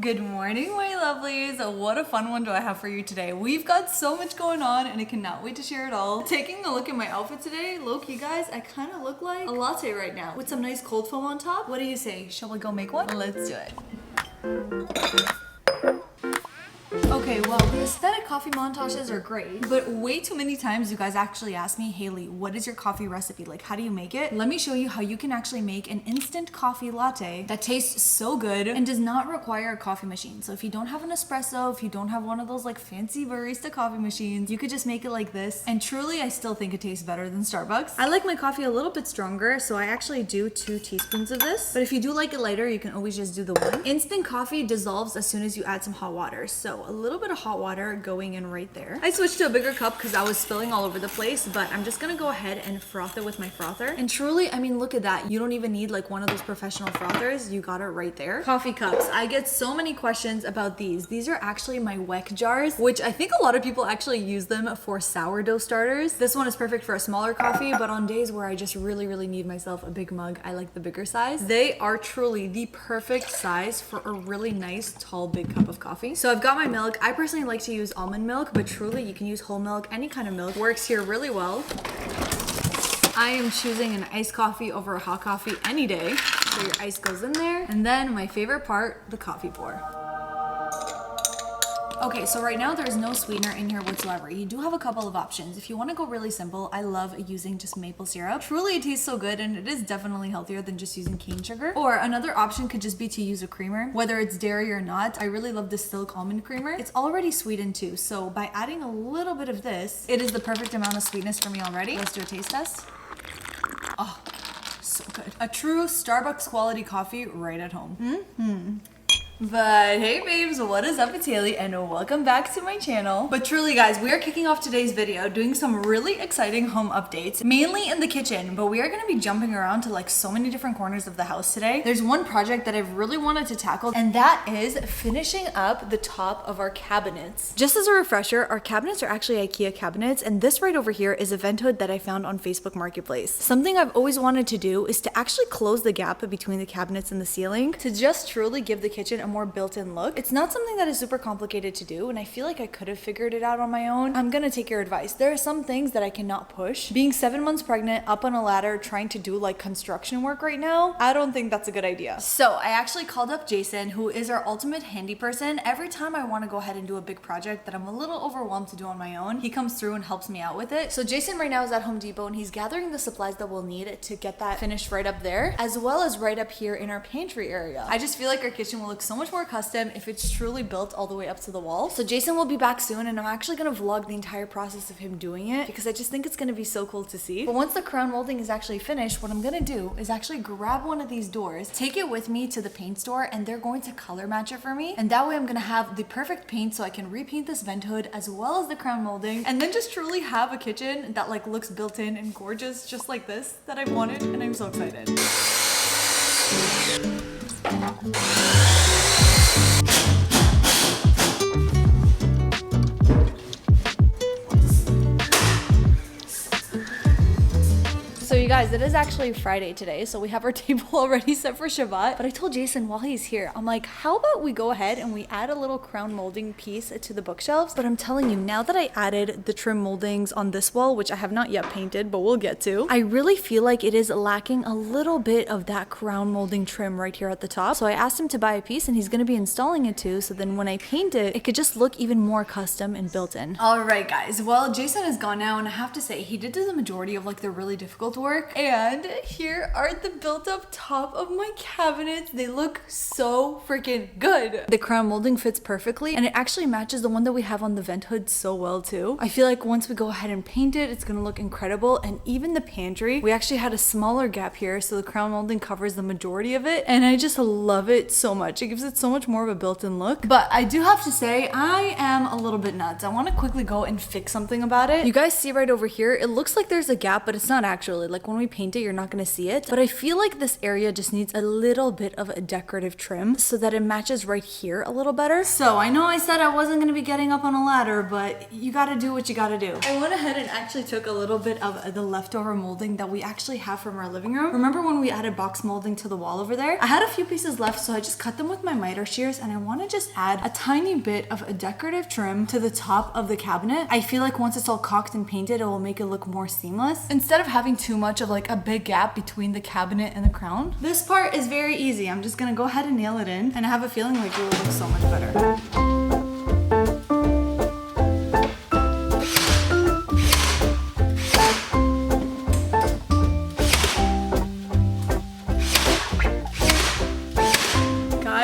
Good morning, my lovelies. What a fun one do I have for you today. We've got so much going on and I cannot wait to share it all. Taking a look at my outfit today, low-key guys, I kind of look like a latte right now with some nice cold foam on top. What do you say? Shall we go make one? Let's do it. Okay, well, the aesthetic coffee montages are great, but way too many times you guys actually ask me, Haley, what is your coffee recipe? Like, how do you make it? Let me show you how you can actually make an instant coffee latte that tastes so good and does not require a coffee machine. So if you don't have an espresso, if you don't have one of those like fancy barista coffee machines, you could just make it like this. And truly, I still think it tastes better than Starbucks. I like my coffee a little bit stronger, so I actually do 2 teaspoons of this. But if you do like it lighter, you can always just do the 1. Instant coffee dissolves as soon as you add some hot water. So a little bit of hot water going in right there. I switched to a bigger cup because I was spilling all over the place, but I'm just gonna go ahead and froth it with my frother. And truly, I mean, look at that. You don't even need like one of those professional frothers. You got it right there. Coffee cups. I get so many questions about these. These are actually my WEC jars, which I think a lot of people actually use them for sourdough starters. This one is perfect for a smaller coffee, but on days where I just really need myself a big mug, I like the bigger size. They are truly the perfect size for a really nice, tall, big cup of coffee. So I've got my milk. I personally like to use almond milk, but truly you can use whole milk. Any kind of milk works here really well. I am choosing an iced coffee over a hot coffee any day. So your ice goes in there. And then my favorite part, the coffee pour. Okay, so right now there's no sweetener in here whatsoever. You do have a couple of options. If you want to go really simple, I love using just maple syrup. Truly, it tastes so good, and it is definitely healthier than just using cane sugar. Or another option could just be to use a creamer, whether it's dairy or not. I really love the Silk almond creamer. It's already sweetened too, so by adding a little bit of this, it is the perfect amount of sweetness for me already. Let's do a taste test. Oh, so good. A true Starbucks quality coffee right at home. But hey babes, what is up? It's Haley and welcome back to my channel. But truly guys, we are kicking off today's video doing some really exciting home updates, mainly in the kitchen, but we are going to be jumping around to like so many different corners of the house today. There's one project that I've really wanted to tackle, and that is finishing up the top of our cabinets. Just as a refresher, our cabinets are actually IKEA cabinets, and this right over here is a vent hood that I found on Facebook Marketplace. Something I've always wanted to do is to actually close the gap between the cabinets and the ceiling to just truly give the kitchen a more built-in look. It's not something that is super complicated to do, and I feel like I could have figured it out on my own. I'm gonna take your advice. There are some things that I cannot push. Being 7 months pregnant, up on a ladder, trying to do like construction work right now, I don't think that's a good idea. So I actually called up Jason, who is our ultimate handy person. Every time I want to go ahead and do a big project that I'm a little overwhelmed to do on my own, he comes through and helps me out with it. So Jason right now is at Home Depot, and he's gathering the supplies that we'll need to get that finished right up there, as well as right up here in our pantry area. I just feel like our kitchen will look so much more custom if it's truly built all the way up to the wall. So Jason will be back soon, and I'm actually gonna vlog the entire process of him doing it because I just think it's gonna be so cool to see. But once the crown molding is actually finished, what I'm gonna do is actually grab one of these doors, take it with me to the paint store, and they're going to color match it for me. And that way I'm gonna have the perfect paint so I can repaint this vent hood as well as the crown molding, and then just truly have a kitchen that like looks built in and gorgeous just like this that I've wanted, and I'm so excited. So you guys, it is actually Friday today, so we have our table already set for Shabbat. But I told Jason while he's here, I'm like, how about we go ahead and we add a little crown molding piece to the bookshelves? But I'm telling you, now that I added the trim moldings on this wall, which I have not yet painted, but we'll get to, I really feel like it is lacking a little bit of that crown molding trim right here at the top. So I asked him to buy a piece, and he's gonna be installing it too, so then when I paint it, it could just look even more custom and built in. All right guys, well, Jason is gone now, and I have to say, he did do the majority of like the really difficult work. And here are the built up top of my cabinets. They look so freaking good. The crown molding fits perfectly, and it actually matches the one that we have on the vent hood so well too. I feel like once we go ahead and paint it, it's gonna look incredible. And even the pantry, we actually had a smaller gap here, so the crown molding covers the majority of it, and I just love it so much. It gives it so much more of a built-in look. But I do have to say, I am a little bit nuts. I want to quickly go and fix something about it. You guys see right over here, it looks like there's a gap, but it's not actually. Like when we we paint it, you're not gonna see it. But I feel like this area just needs a little bit of a decorative trim so that it matches right here a little better. So I know I said I wasn't gonna be getting up on a ladder, but you gotta do what you gotta do. I went ahead and actually took a little bit of the leftover molding that we actually have from our living room. Remember when we added box molding to the wall over there? I had a few pieces left, so I just cut them with my miter shears, and I wanna just add a tiny bit of a decorative trim to the top of the cabinet. I feel like once it's all caulked and painted, it will make it look more seamless instead of having too much of like a big gap between the cabinet and the crown. This part is very easy. I'm just gonna go ahead and nail it in, and I have a feeling like it will look so much better.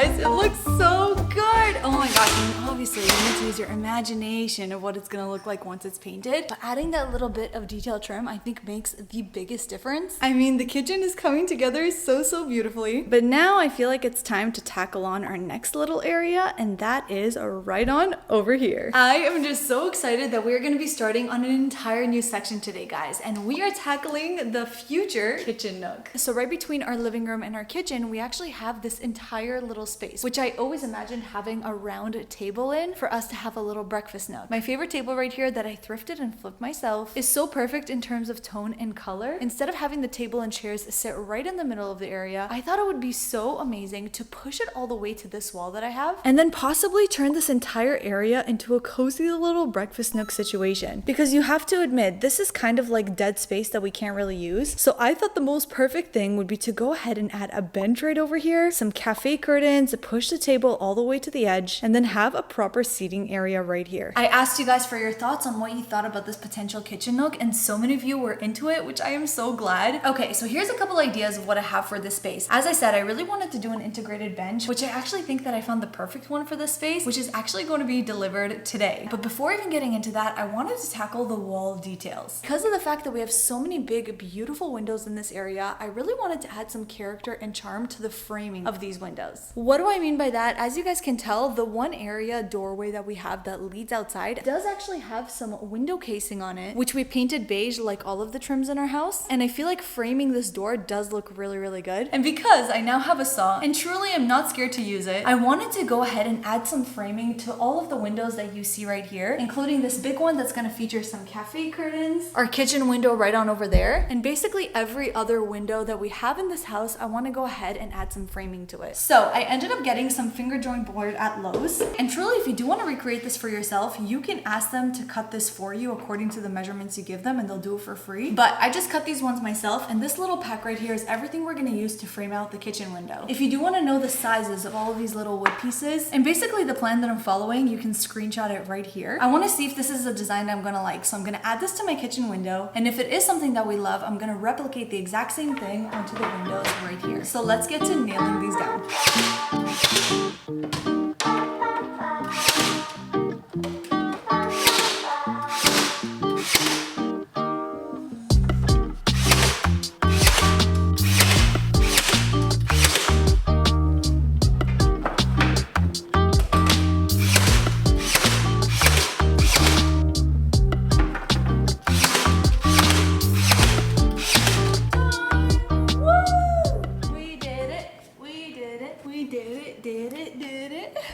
It looks so good. Oh my gosh, and obviously you need to use your imagination of what it's gonna look like once it's painted. But adding that little bit of detail trim, I think makes the biggest difference. I mean, the kitchen is coming together so beautifully. But now I feel like it's time to tackle on our next little area, and that is right on over here. I am just so excited that we're gonna be starting on an entire new section today, guys. And we are tackling the future kitchen nook. So right between our living room and our kitchen, we actually have this entire little space, which I always imagined having a round table in for us to have a little breakfast nook. My favorite table right here that I thrifted and flipped myself is so perfect in terms of tone and color. Instead of having the table and chairs sit right in the middle of the area, I thought it would be so amazing to push it all the way to this wall that I have, and then possibly turn this entire area into a cozy little breakfast nook situation. Because you have to admit, this is kind of like dead space that we can't really use. So I thought the most perfect thing would be to go ahead and add a bench right over here, some cafe curtains, push the table all the way to the edge, and then have a proper seating area right here. I asked you guys for your thoughts on what you thought about this potential kitchen nook, and so many of you were into it, which I am so glad. Okay, so here's a couple ideas of what I have for this space. As I said, I really wanted to do an integrated bench, which I actually think that I found the perfect one for this space, which is actually going to be delivered today. But before even getting into that, I wanted to tackle the wall details. Because of the fact that we have so many big, beautiful windows in this area, I really wanted to add some character and charm to the framing of these windows. What do I mean by that? As you guys can tell, the one area doorway that we have that leads outside does actually have some window casing on it, which we painted beige like all of the trims in our house. And I feel like framing this door does look really good. And because I now have a saw and truly am not scared to use it, I wanted to go ahead and add some framing to all of the windows that you see right here, including this big one that's gonna feature some cafe curtains, our kitchen window right on over there, and basically every other window that we have in this house. I want to go ahead and add some framing to it. So I ended up getting some finger joint board at Lowe's, and truly, if you do want to recreate this for yourself, you can ask them to cut this for you according to the measurements you give them, and they'll do it for free. But I just cut these ones myself, and this little pack right here is everything we're going to use to frame out the kitchen window. If you do want to know the sizes of all of these little wood pieces and basically the plan that I'm following, you can screenshot it right here. I want to see if this is a design that I'm going to like, so I'm going to add this to my kitchen window, and if it is something that we love, I'm going to replicate the exact same thing onto the windows right here. So let's get to nailing these down.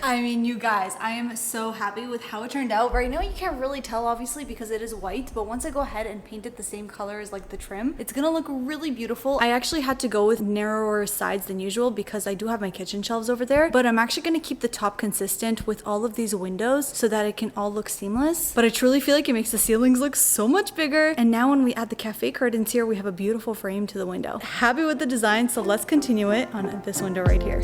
I mean, you guys, I am so happy with how it turned out. Right now you can't really tell obviously because it is white, but once I go ahead and paint it the same color as like the trim, it's gonna look really beautiful. I actually had to go with narrower sides than usual because I do have my kitchen shelves over there, but I'm actually gonna keep the top consistent with all of these windows so that it can all look seamless. But I truly feel like it makes the ceilings look so much bigger. And now when we add the cafe curtains here, we have a beautiful frame to the window. Happy with the design, so let's continue it on this window right here.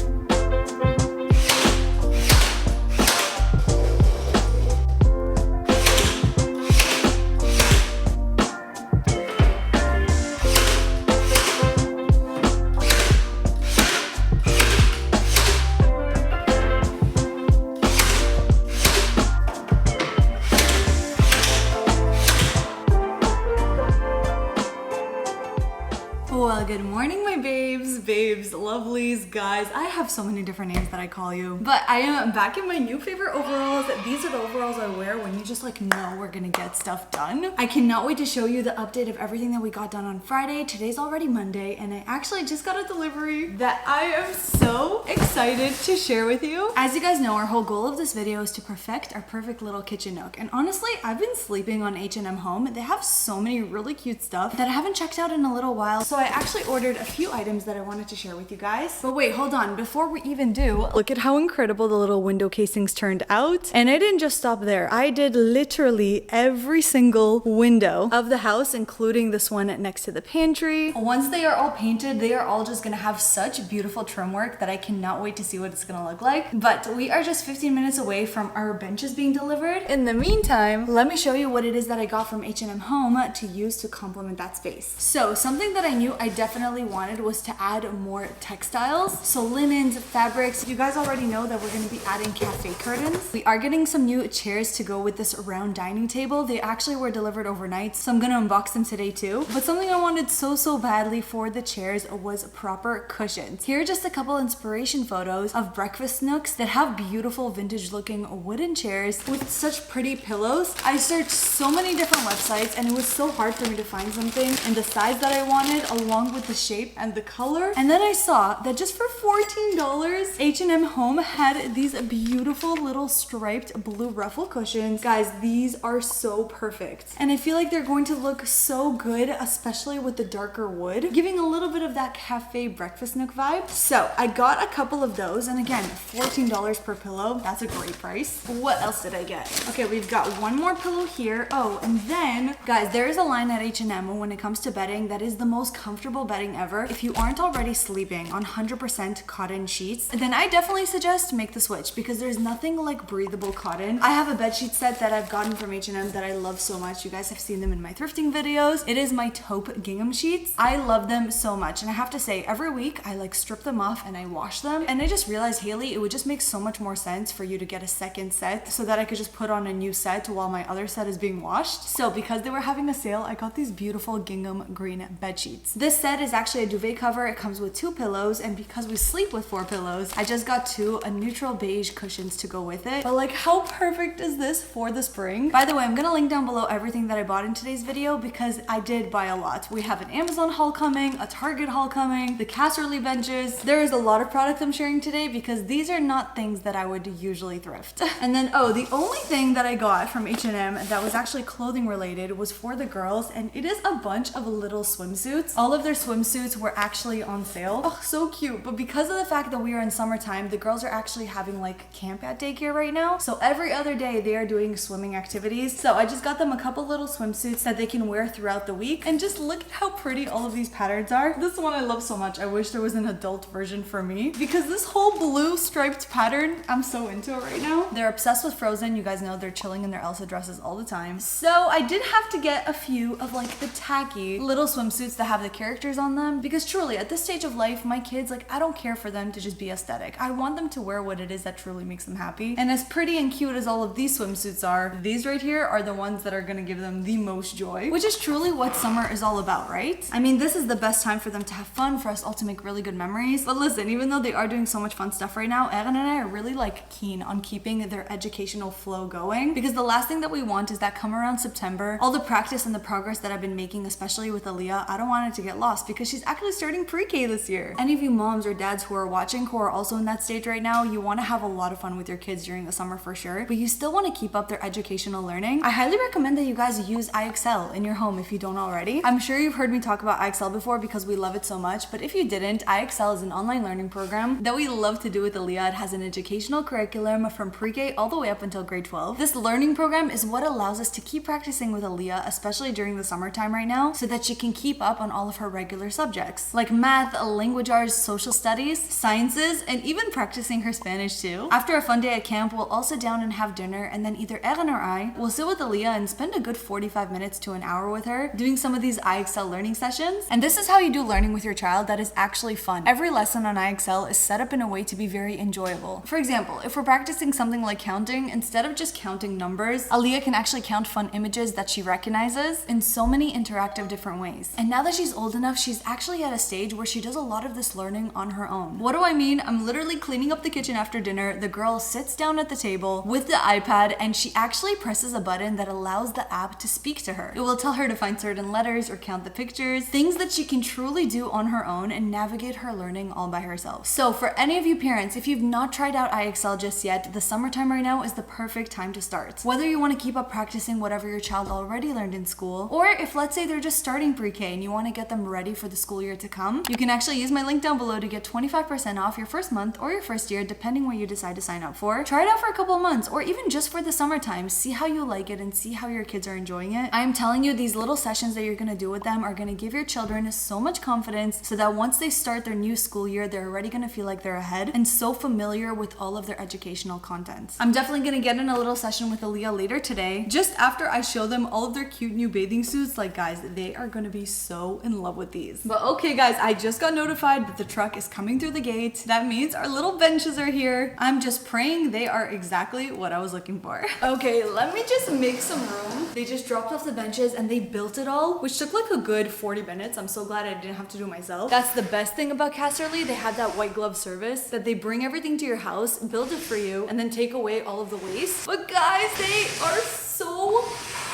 Well, good morning, my babes, lovelies, guys. I have so many different names that I call you. But I am back in my new favorite overalls. These are the overalls I wear when you just like know we're gonna get stuff done. I cannot wait to show you the update of everything that we got done on Friday. Today's already Monday, and I actually just got a delivery that I am so excited to share with you. As you guys know, our whole goal of this video is to perfect our perfect little kitchen nook. And honestly, I've been sleeping on H&M Home. They have so many really cute stuff that I haven't checked out in a little while. So I actually ordered a few items that I wanted to share with you guys. But wait, hold on. Before we even do, look at how incredible the little window casings turned out. And I didn't just stop there. I did literally every single window of the house, including this one next to the pantry. Once they are all painted, they are all just gonna have such beautiful trim work that I cannot wait to see what it's gonna look like. But we are just 15 minutes away from our benches being delivered. In the meantime, let me show you what it is that I got from H&M Home to use to complement that space. So something that I knew I definitely wanted was to add more textiles. So linens, fabrics. You guys already know that we're going to be adding cafe curtains. We are getting some new chairs to go with this round dining table. They actually were delivered overnight, so I'm going to unbox them today too. But something I wanted so badly for the chairs was proper cushions. Here are just a couple inspiration photos of breakfast nooks that have beautiful vintage looking wooden chairs with such pretty pillows. I searched so many different websites and it was so hard for me to find something in the size that I wanted, along with the shape and the color. And then I saw that just for $14, H&M Home had these beautiful little striped blue ruffle cushions. Guys, these are so perfect. And I feel like they're going to look so good, especially with the darker wood, giving a little bit of that cafe breakfast nook vibe. So I got a couple of those, and again, $14 per pillow. That's a great price. What else did I get? Okay, we've got one more pillow here. Oh, and then, guys, there is a line at H&M when it comes to bedding that is the most comfortable bedding ever. If you aren't already sleeping on 100% cotton sheets, then I definitely suggest make the switch, because there's nothing like breathable cotton. I have a bedsheet set that I've gotten from H&M that I love so much. You guys have seen them in my thrifting videos. It is my taupe gingham sheets. I love them so much, and I have to say, every week I like strip them off and I wash them, and I just realized, Haley, it would just make so much more sense for you to get a second set so that I could just put on a new set while my other set is being washed. So because they were having a sale, I got these beautiful gingham green bed sheets. This set is actually a duvet cover. It comes with 2 pillows, and because we sleep with 4 pillows, I just got 2 neutral beige cushions to go with it. But like, how perfect is this for the spring? By the way, I'm gonna link down below everything that I bought in today's video, because I did buy a lot. We have an Amazon haul coming, a Target haul coming, the Casterly benches. There is a lot of product I'm sharing today because these are not things that I would usually thrift. And then, oh, the only thing that I got from H&M that was actually clothing related was for the girls, and it is a bunch of little swimsuits. All of their swimsuits were actually on sale. Oh, so cute. But because of the fact that we are in summertime, the girls are actually having like camp at daycare right now. So every other day they are doing swimming activities. So I just got them a couple little swimsuits that they can wear throughout the week. And just look at how pretty all of these patterns are. This one I love so much. I wish there was an adult version for me, because this whole blue striped pattern, I'm so into it right now. They're obsessed with Frozen. You guys know they're chilling in their Elsa dresses all the time. So I did have to get a few of like the tacky little swimsuits that have the characters on them, because truly at this stage of life, my kids, like, I don't care for them to just be aesthetic. I want them to wear what it is that truly makes them happy. And as pretty and cute as all of these swimsuits are, these right here are the ones that are gonna give them the most joy, which is truly what summer is all about, right? I mean, this is the best time for them to have fun, for us all to make really good memories. But listen, even though they are doing so much fun stuff right now, Erin and I are really like keen on keeping their educational flow going, because the last thing that we want is that come around September, all the practice and the progress that I've been making, especially with Aaliyah, I don't want it to get lost, because she's actually starting pre-K this year. Any of you moms or dads who are watching who are also in that stage right now, you want to have a lot of fun with your kids during the summer for sure, but you still want to keep up their educational learning. I highly recommend that you guys use IXL in your home if you don't already. I'm sure you've heard me talk about IXL before because we love it so much, but if you didn't, IXL is an online learning program that we love to do with Aaliyah. It has an educational curriculum from pre-K all the way up until grade 12. This learning program is what allows us to keep practicing with Aaliyah, especially during the summertime right now, so that she can keep up on all of her regular subjects like math, language arts, social studies, sciences, and even practicing her Spanish too. After a fun day at camp, we'll all sit down and have dinner, and then either Erin or I will sit with Aaliyah and spend a good 45 minutes to an hour with her doing some of these IXL learning sessions. And this is how you do learning with your child that is actually fun. Every lesson on IXL is set up in a way to be very enjoyable. For example, if we're practicing something like counting, instead of just counting numbers, Aaliyah can actually count fun images that she recognizes in so many interactive different ways. And now that she's old enough, she's actually at at a stage where she does a lot of this learning on her own. What do I mean? I'm literally cleaning up the kitchen after dinner. The girl sits down at the table with the iPad and she actually presses a button that allows the app to speak to her. It will tell her to find certain letters or count the pictures, things that she can truly do on her own and navigate her learning all by herself. So for any of you parents, if you've not tried out iExcel just yet, the summertime right now is the perfect time to start. Whether you want to keep up practicing whatever your child already learned in school, or if let's say they're just starting pre-K and you want to get them ready for the school year to come, you can actually use my link down below to get 25% off your first month or your first year, depending what you decide to sign up for. Try it out for a couple of months or even just for the summertime. See how you like it and see how your kids are enjoying it. I am telling you, these little sessions that you're going to do with them are going to give your children so much confidence so that once they start their new school year, they're already going to feel like they're ahead and so familiar with all of their educational content. I'm definitely going to get in a little session with Aaliyah later today, just after I show them all of their cute new bathing suits. Like guys, they are going to be so in love with these. But okay guys, I just got notified that the truck is coming through the gate. That means our little benches are here. I'm just praying they are exactly what I was looking for. Okay, let me just make some room. They just dropped off the benches and they built it all, which took like a good 40 minutes. I'm so glad I didn't have to do it myself. That's the best thing about Casterly. They have that white glove service that they bring everything to your house, build it for you, and then take away all of the waste. But guys, they are so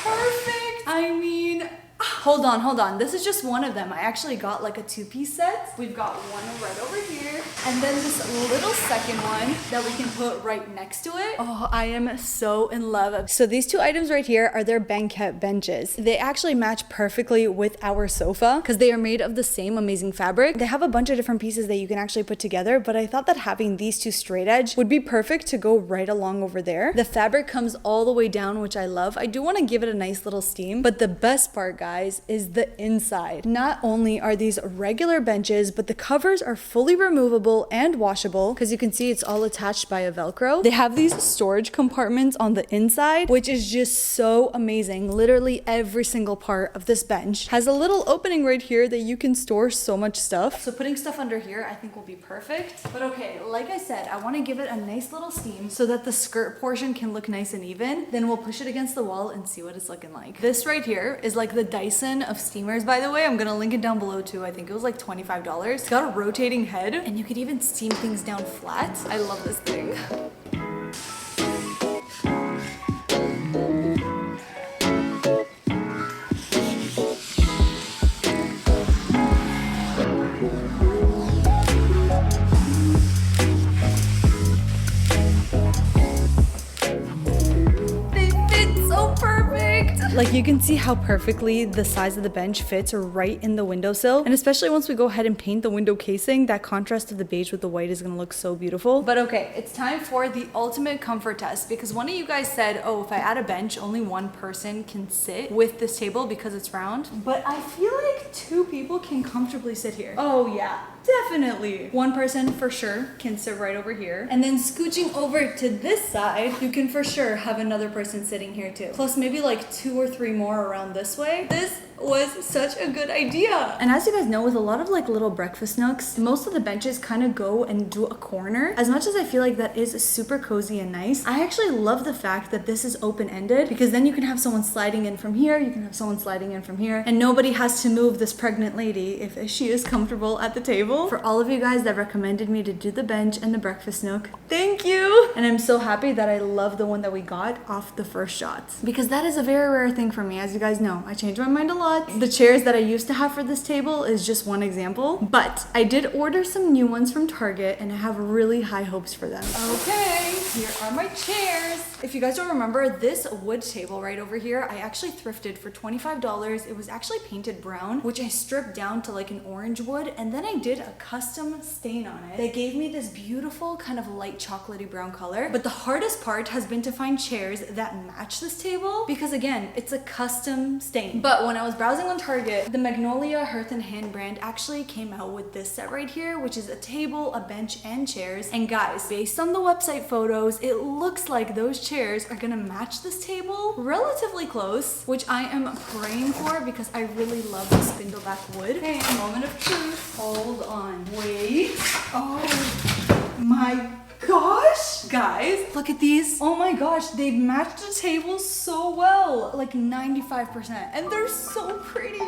perfect. I mean, hold on. This is just one of them. I actually got like a two-piece set. We've got one right over here. And then this little second one that we can put right next to it. Oh, I am so in love. So these two items right here are their banquette benches. They actually match perfectly with our sofa because they are made of the same amazing fabric. They have a bunch of different pieces that you can actually put together, but I thought that having these two straight edge would be perfect to go right along over there. The fabric comes all the way down, which I love. I do want to give it a nice little steam, but the best part, guys, is the inside. Not only are these regular benches, but the covers are fully removable and washable because you can see it's all attached by a Velcro. They have these storage compartments on the inside, which is just so amazing. Literally every single part of this bench has a little opening right here that you can store so much stuff. So putting stuff under here I think will be perfect. But okay, like I said, I want to give it a nice little steam so that the skirt portion can look nice and even. Then we'll push it against the wall and see what it's looking like. This right here is like the Dyson of steamers, by the way. I'm gonna link it down below too. I think it was like $25. It's got a rotating head and you could even steam things down flat. I love this thing. Like you can see how perfectly the size of the bench fits right in the windowsill. And especially once we go ahead and paint the window casing, that contrast of the beige with the white is gonna look so beautiful. But okay, it's time for the ultimate comfort test because one of you guys said, oh, if I add a bench, only one person can sit with this table because it's round. But I feel like two people can comfortably sit here. Oh yeah, definitely. One person for sure can sit right over here. And then scooching over to this side, you can for sure have another person sitting here too. Plus maybe like 2 or 3 more around this way. This was such a good idea. And as you guys know, with a lot of like little breakfast nooks, most of the benches kind of go and do a corner. As much as I feel like that is super cozy and nice, I actually love the fact that this is open-ended because then you can have someone sliding in from here, you can have someone sliding in from here, and nobody has to move this pregnant lady if she is comfortable at the table. For all of you guys that recommended me to do the bench and the breakfast nook, thank you. And I'm so happy that I love the one that we got off the first shot because that is a very rare thing for me. As you guys know, I change my mind a lot. The chairs that I used to have for this table is just one example, but I did order some new ones from Target and I have really high hopes for them. Okay, here are my chairs. If you guys don't remember, this wood table right over here, I actually thrifted for $25. It was actually painted brown, which I stripped down to like an orange wood, and then I did a custom stain on it. They gave me this beautiful kind of light chocolatey brown color, but the hardest part has been to find chairs that match this table because again, it's a custom stain. But when I was browsing on Target, the Magnolia Hearth and Hand brand actually came out with this set right here, which is a table, a bench, and chairs. And guys, based on the website photos, it looks like those chairs are gonna match this table relatively close, which I am praying for because I really love the spindleback wood. Okay, moment of truth. Hold on. Wait. Oh my gosh, guys, look at these. Oh my gosh, they've matched the table so well, like 95%, and they're so pretty.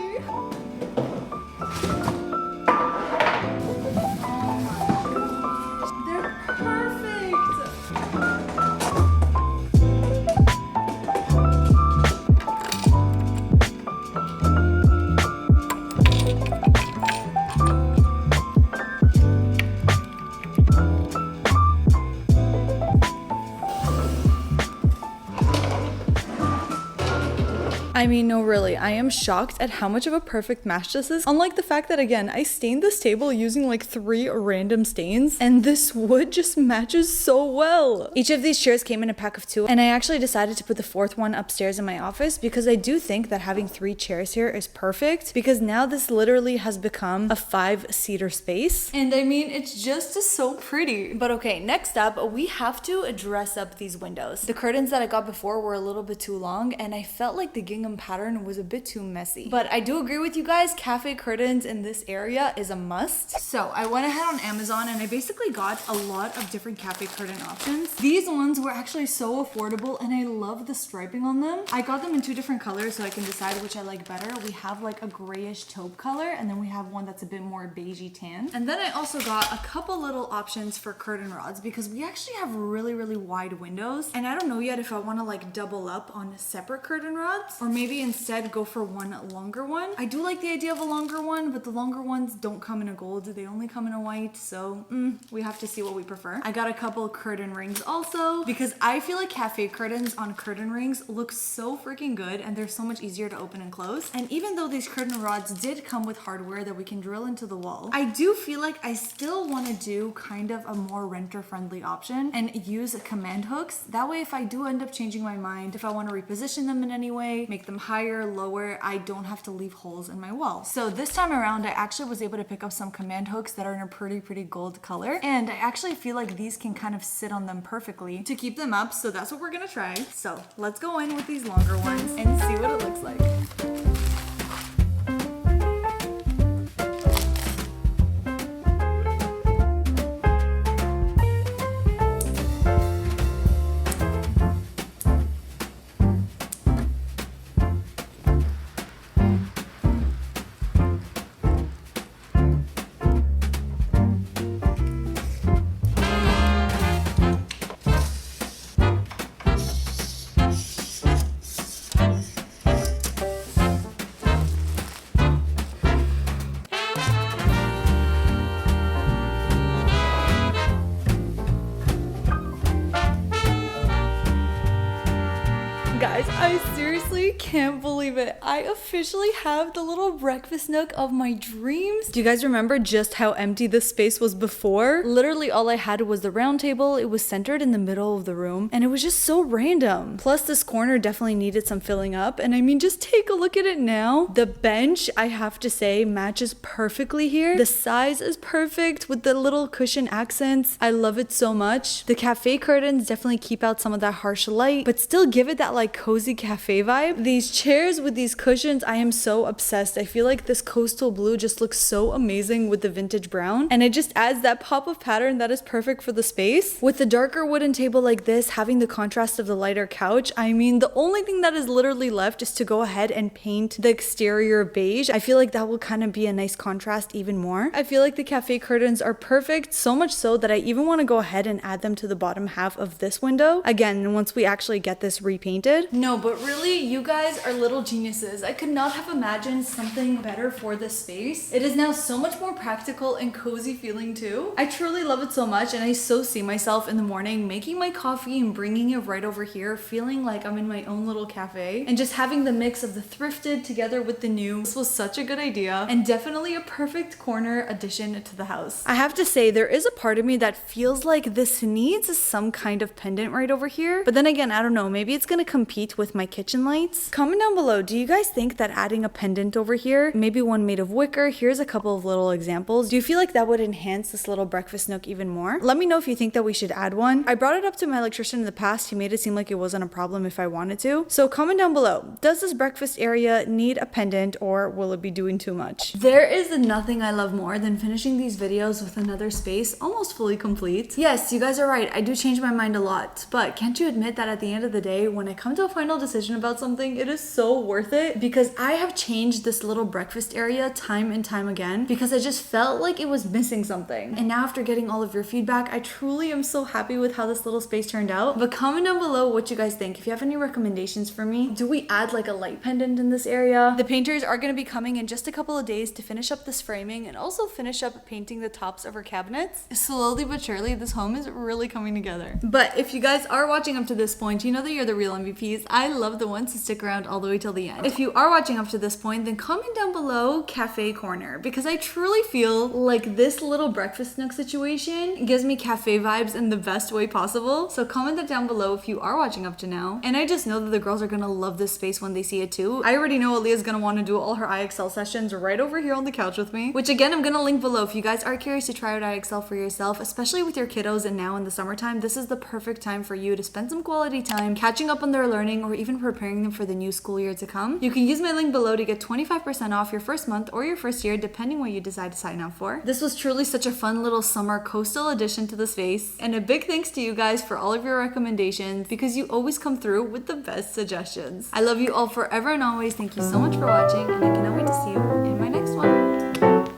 I mean, no, really, I am shocked at how much of a perfect match this is. Unlike the fact that, again, I stained this table using like 3 random stains, and this wood just matches so well. Each of these chairs came in a pack of 2, and I actually decided to put the 4th one upstairs in my office because I do think that having 3 chairs here is perfect, because now this literally has become a 5-seater space. And I mean, it's just so pretty. But okay, next up, we have to dress up these windows. The curtains that I got before were a little bit too long, and I felt like the gingham pattern was a bit too messy. But I do agree with you guys, cafe curtains in this area is a must. So I went ahead on Amazon and I basically got a lot of different cafe curtain options. These ones were actually so affordable, and I love the striping on them. I got them in 2 different colors so I can decide which I like better. We have like a grayish taupe color, and then we have one that's a bit more beigey tan. And then I also got a couple little options for curtain rods because we actually have really wide windows, and I don't know yet if I want to like double up on separate curtain rods or maybe instead go for one longer one. I do like the idea of a longer one, but the longer ones don't come in a gold, they only come in a white, so we have to see what we prefer. I got a couple curtain rings also because I feel like cafe curtains on curtain rings look so freaking good, and they're so much easier to open and close. And even though these curtain rods did come with hardware that we can drill into the wall, I do feel like I still want to do kind of a more renter friendly option and use command hooks. That way, if I do end up changing my mind, if I want to reposition them in any way, make them higher, lower, I don't have to leave holes in my wall. So this time around, I actually was able to pick up some command hooks that are in a pretty gold color, and I actually feel like these can kind of sit on them perfectly to keep them up, so that's what we're gonna try. So let's go in with these longer ones and see what it looks like. Guys, I seriously can't believe it. I officially have the little breakfast nook of my dreams. Do you guys remember just how empty this space was before? Literally all I had was the round table. It was centered in the middle of the room, and it was just so random. Plus this corner definitely needed some filling up, and I mean, just take a look at it now. The bench, I have to say, matches perfectly here. The size is perfect with the little cushion accents. I love it so much. The cafe curtains definitely keep out some of that harsh light, but still give it that like cozy cafe vibe. These chairs with these cushions, I am so obsessed. I feel like this coastal blue just looks so amazing with the vintage brown, and it just adds that pop of pattern that is perfect for the space. With the darker wooden table like this, having the contrast of the lighter couch, I mean, the only thing that is literally left is to go ahead and paint the exterior beige. I feel like that will kind of be a nice contrast even more. I feel like the cafe curtains are perfect, so much so that I even want to go ahead and add them to the bottom half of this window. Again, once we actually get this repainted. No, but really, you guys are little geniuses. I could not have imagined something better for this space. It is now so much more practical and cozy feeling too. I truly love it so much, and I so see myself in the morning making my coffee and bringing it right over here, feeling like I'm in my own little cafe, and just having the mix of the thrifted together with the new. This was such a good idea, and definitely a perfect corner addition to the house. I have to say, there is a part of me that feels like this needs some kind of pendant right over here, but then again, I don't know, maybe it's gonna compete with my kitchen lights. Comment down below, do you guys think that adding a pendant over here, maybe one made of wicker, here's a couple of little examples, do you feel like that would enhance this little breakfast nook even more? Let me know if you think that we should add one. I brought it up to my electrician in the past. He made it seem like it wasn't a problem if I wanted to. So comment down below, does this breakfast area need a pendant, or will it be doing too much? There is nothing I love more than finishing these videos with another space almost fully complete. Yes, you guys are right, I do change my mind a lot, but can't you admit that at the end of the day, when I come to a final decision about something, it is so worth it, because I have changed this little breakfast area time and time again because I just felt like it was missing something. And now after getting all of your feedback, I truly am so happy with how this little space turned out. But comment down below what you guys think. If you have any recommendations for me, do we add like a light pendant in this area? The painters are going to be coming in just a couple of days to finish up this framing and also finish up painting the tops of our cabinets. Slowly but surely, this home is really coming together. But if you guys are watching up to this point, you know that you're the real MVPs. I love the ones to stick around all the way till the end. If you are watching up to this point, then comment down below cafe corner, because I truly feel like this little breakfast nook situation gives me cafe vibes in the best way possible. So comment that down below if you are watching up to now. And I just know that the girls are gonna love this space when they see it too. I already know Aaliyah's gonna want to do all her IXL sessions right over here on the couch with me, which again, I'm gonna link below if you guys are curious to try out IXL for yourself, especially with your kiddos. And now in the summertime, this is the perfect time for you to spend some quality time catching up on their learning or even preparing them for the new school year to come. You can use my link below to get 25% off your first month or your first year, depending what you decide to sign up for. This was truly such a fun little summer coastal addition to the space, and a big thanks to you guys for all of your recommendations, because you always come through with the best suggestions. I love you all forever and always. Thank you so much for watching, and I cannot wait to see you in my